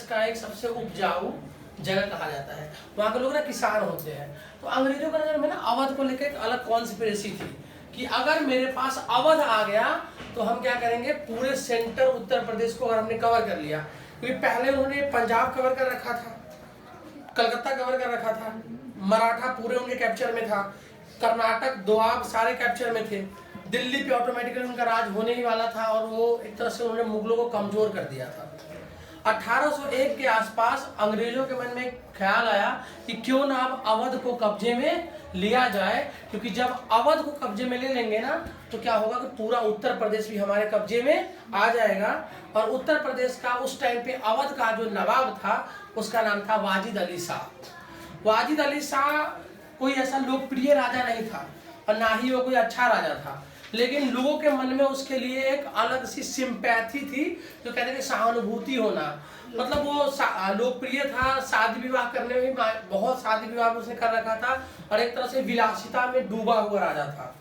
का एक सबसे उपजाऊ जगह कहा जाता है। वहाँ के लोग ना किसान होते हैं। तो अंग्रेजों का नजर में ना अवध को लेकर एक अलग कॉन्स्पिरेसी थी कि अगर मेरे पास अवध आ गया तो हम क्या करेंगे, पूरे सेंटर उत्तर प्रदेश को अगर हमने कवर कर लिया, क्योंकि पहले उन्होंने पंजाब कवर कर रखा था, कलकत्ता कवर कर रखा था, मराठा पूरे उनके कैप्चर में था, कर्नाटक दोआब सारे कैप्चर में थे, दिल्ली पे ऑटोमेटिकली उनका राज होने ही वाला था और वो एक तरह से उन्होंने मुगलों को कमजोर कर दिया था। 1801 के आसपास अंग्रेजों के मन में एक ख्याल आया कि क्यों ना अब अवध को कब्जे में लिया जाए, क्योंकि जब अवध को कब्जे में ले लेंगे ना तो क्या होगा कि पूरा उत्तर प्रदेश भी हमारे कब्जे में आ जाएगा। और उत्तर प्रदेश का उस टाइम पे अवध का जो नवाब था उसका नाम था वाजिद अली शाह। वाजिद अली शाह कोई ऐसा लोकप्रिय राजा नहीं था और ना ही वो कोई अच्छा राजा था, लेकिन लोगों के मन में उसके लिए एक अलग सी सिंपैथी थी, जो कहते हैं सहानुभूति होना। मतलब वो लोकप्रिय था, शादी विवाह करने में बहुत शादी विवाह उसने कर रखा था और एक तरह से विलासिता में डूबा हुआ राजा था।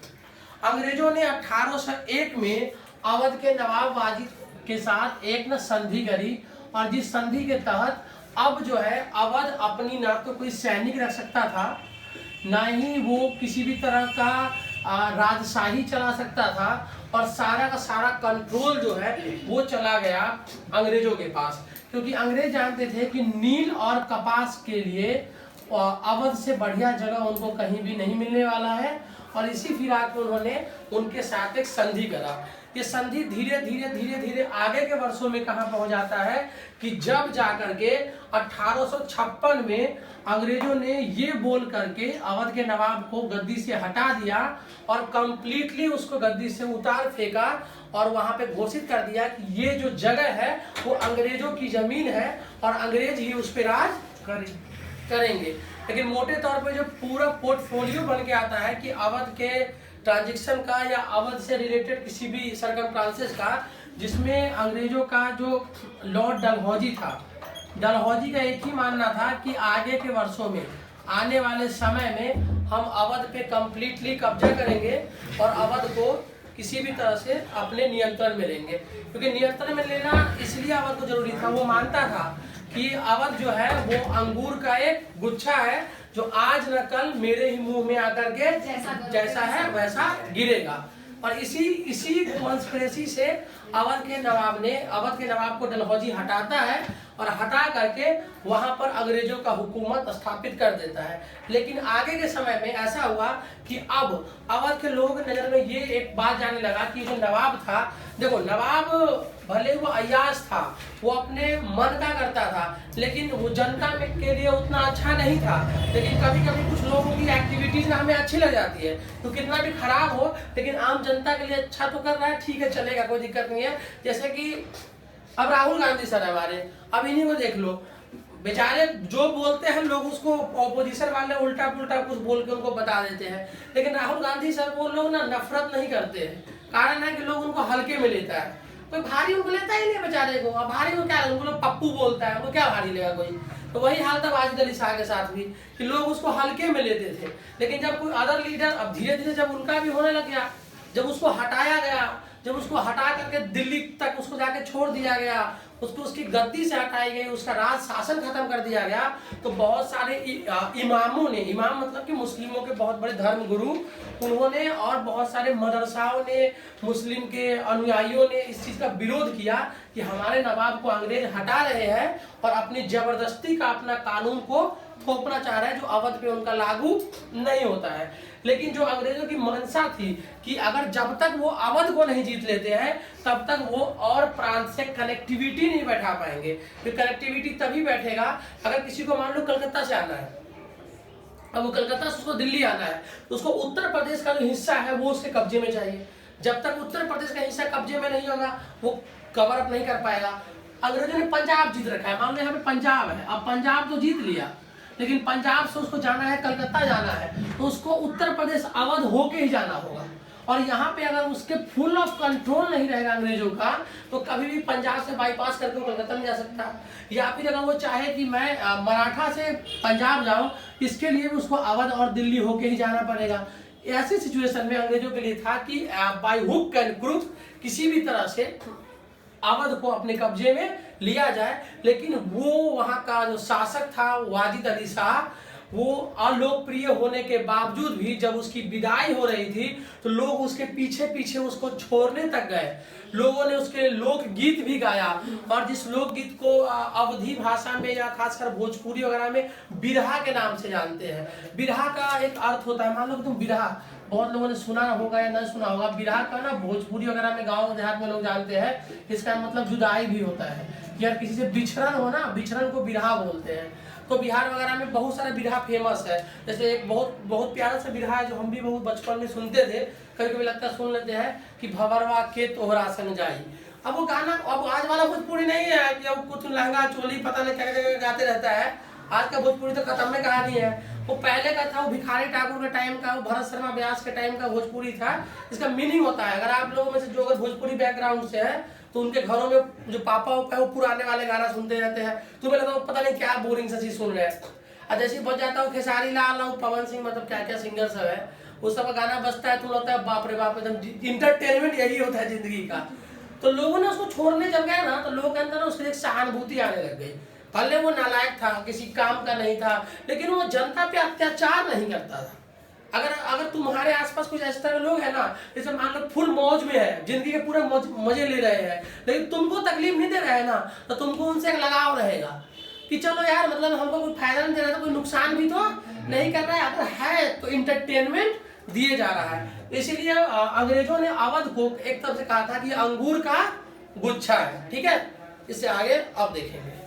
अंग्रेजों ने 1801 में अवध के नवाब वाजिद के साथ एक न संधि करी और जिस संधि के तहत अब जो है अवध अपनी ना तो कोई सैनिक रख सकता था, ना ही वो किसी भी तरह का राजशाही चला सकता था, और सारा का सारा कंट्रोल जो है वो चला गया अंग्रेजों के पास, क्योंकि अंग्रेज जानते थे कि नील और कपास के लिए अवध से बढ़िया जगह उनको कहीं भी नहीं मिलने वाला है। और इसी फिराक में उन्होंने उनके साथ एक संधि करा। ये संधि धीरे धीरे धीरे धीरे आगे के वर्षों में कहां पहुंच जाता है कि जब जाकर के 1856 में अंग्रेजों ने ये बोल करके अवध के नवाब को गद्दी से हटा दिया और कंप्लीटली उसको गद्दी से उतार फेंका और वहां पे घोषित कर दिया कि ये जो जगह है वो अंग्रेजों की जमीन है और अंग्रेज ही उस पर राज करेंगे। लेकिन मोटे तौर पे जो पूरा पोर्टफोलियो बन के आता है कि अवध के ट्रांजैक्शन का या अवध से रिलेटेड किसी भी सरकमस्टांसेस का, जिसमें अंग्रेजों का जो लॉर्ड डलहौजी था, डलहौजी का एक ही मानना था कि आगे के वर्षों में आने वाले समय में हम अवध पे कंप्लीटली कब्जा करेंगे और अवध को किसी भी तरह से अपने नियंत्रण में लेंगे। क्योंकि नियंत्रण में लेना इसलिए अवध को जरूरी था, वो मानता था कि अवध जो है वो अंगूर का एक गुच्छा है जो आज न कल मेरे ही मुंह में आकर के जैसा है वैसा गिरेगा। और इसी कॉन्स्पिरेसी से अवध के नवाब को डलहौजी हटाता है और हटा करके वहां पर अंग्रेजों का हुकूमत स्थापित कर देता है। लेकिन आगे के समय में ऐसा हुआ कि अब अवध के लोगों के नजर में ये एक बात जाने लगा कि जो नवाब था, देखो नवाब भले वो अय्याश था, वो अपने मन का करता था, लेकिन वो जनता में के लिए उतना अच्छा नहीं था। लेकिन कभी कभी कुछ लोगों की एक्टिविटीज ना हमें अच्छी लग जाती है, तो कितना भी खराब हो लेकिन आम जनता के लिए अच्छा तो कर रहा है, ठीक है चलेगा, कोई दिक्कत नहीं है। जैसे कि अब राहुल गांधी सर हमारे, अब इन्हीं को देख लो, बेचारे जो बोलते हैं लोग उसको ऑपोजिशन वाले उल्टा पुल्टा कुछ बोल के उनको बता देते हैं, लेकिन राहुल गांधी सर वो लोग ना नफरत नहीं करते हैं। कारण है कि लोग उनको हल्के में लेता है, कोई भारी उनको लेता ही नहीं बेचारे को। अब भारी को क्या, उनको लोग पप्पू बोलता है, उनको क्या भारी लेगा कोई। तो वही हाल था वाजिद अली शाह के साथ भी कि लोग उसको हल्के में लेते थे। लेकिन जब कोई अदर लीडर, अब धीरे धीरे जब उनका भी होने लग गया, जब उसको हटाया गया, जब उसको हटा करके दिल्ली तक उसको जाके छोड़ दिया गया, उसको उसकी गद्दी से हटाई गई, उसका राज शासन खत्म कर दिया गया, तो बहुत सारे इमामों ने, इमाम मतलब कि मुस्लिमों के बहुत बड़े धर्म गुरु, उन्होंने और बहुत सारे मदरसाओं ने, मुस्लिम के अनुयायियों ने इस चीज का विरोध किया कि हमारे नवाब को अंग्रेज हटा रहे हैं और अपनी जबरदस्ती का अपना कानून को थोपना चाह रहे हैं जो अवध पे उनका लागू नहीं होता है। लेकिन जो अंग्रेजों की मंशा थी कि अगर जब तक वो अवध को नहीं जीत लेते हैं तब तक वो और प्रांत से कनेक्टिविटी नहीं बैठा पाएंगे। तो कनेक्टिविटी तभी बैठेगा अगर किसी को मान लो कलकत्ता से आना है, अब वो कलकत्ता से उसको दिल्ली आना है, तो उसको उत्तर प्रदेश का जो हिस्सा है वो उसके कब्जे में चाहिए। जब तक उत्तर प्रदेश का हिस्सा कब्जे में नहीं होगा वो कवर अप नहीं कर पाएगा। अंग्रेजों ने पंजाब जीत रखा है, मान लो यहाँ पे पंजाब है, अब पंजाब तो जीत लिया, लेकिन पंजाब से उसको जाना है, कलकत्ता जाना है, तो उसको उत्तर प्रदेश अवध होके ही जाना होगा। और यहाँ पे अगर उसके फुल ऑफ कंट्रोल नहीं रहेगा अंग्रेजों का, तो कभी भी पंजाब से बाईपास करके वो कलकत्ता नहीं जा सकता। या फिर अगर वो चाहे कि मैं मराठा से पंजाब जाऊं, इसके लिए भी उसको अवध और दिल्ली होके ही जाना पड़ेगा। ऐसी सिचुएशन में अंग्रेजों के लिए था कि बाय हुक एंड क्रुक किसी भी तरह से अवध को अपने कब्जे में लिया जाए। लेकिन वो वहां का जो शासक था वाजिद अली शाह, वो अलोकप्रिय होने के बावजूद भी जब उसकी विदाई हो रही थी तो लोग उसके पीछे पीछे उसको छोड़ने तक गए। लोगों ने उसके लोकगीत भी गाया, और जिस लोकगीत को अवधी भाषा में या खासकर भोजपुरी वगैरह में बिरहा के नाम से जानते हैं। बिरहा का एक अर्थ होता है, मान लो तुम बिरहा, बहुत लोगों ने सुना होगा या नहीं सुना होगा, बिरहा का ना भोजपुरी वगैरह में गाँव देहात में लोग जानते हैं, इसका मतलब जुदाई भी होता है कि यार किसी से बिछड़न हो ना, बिछड़न को बिरहा बोलते हैं। तो बिहार वगैरह में बहुत सारा बिरहा फेमस है। जैसे एक बहुत बहुत प्यारा सा बिरहा है जो हम भी बहुत बचपन में सुनते थे, कभी कभी लगता सुन लेते हैं कि भवरवा के तोहरा सन जाई। अब वो गाना अब आज वाला भोजपुरी नहीं है कि अब कुछ लहंगा चोली पता नहीं क्या क्या गाते रहता है। आज का भोजपुरी तो खत्म में कहानी है। वो पहले का था, वो भिखारी ठाकुर के टाइम का, वो भरत शर्मा व्यास के टाइम का भोजपुरी था। इसका मीनिंग होता है, अगर आप लोगों में से जो अगर भोजपुरी बैकग्राउंड से है तो उनके घरों में जो पापा है वो पुराने वाले गाना सुनते रहते हैं, तुम्हें लगता है पता नहीं क्या बोरिंग सा चीज सुन रहे हैं। और जैसे बच जाता हूँ खेसारी लाल और पवन सिंह, मतलब क्या क्या सिंगर सब है, उस सब गाना बजता है तो लगता है बाप रे बाप, एकदम इंटरटेनमेंट यही होता है जिंदगी का। तो लोगों ने उसको छोड़ने जब गए ना तो लोगों के अंदर उसकी एक सहानुभूति आने लग गई। भले वो नालायक था, किसी काम का नहीं था, लेकिन वो जनता पे अत्याचार नहीं करता था। अगर तुम्हारे आसपास कुछ ऐसे तरह लोग हैं ना, जैसे मान लो फुल मौज में है, जिंदगी के पूरे मजे ले रहे हैं, लेकिन तुमको तकलीफ नहीं दे रहे हैं ना, तो तुमको उनसे एक लगाव रहेगा कि चलो यार, मतलब हमको कोई फायदा नहीं दे रहा है तो कोई नुकसान भी तो नहीं कर रहा है, अगर है तो इंटरटेनमेंट दिए जा रहा है। इसीलिए अंग्रेजों ने अवध को एक तरफ से कहा था कि अंगूर का गुच्छा है। ठीक है, इससे आगे अब देखेंगे।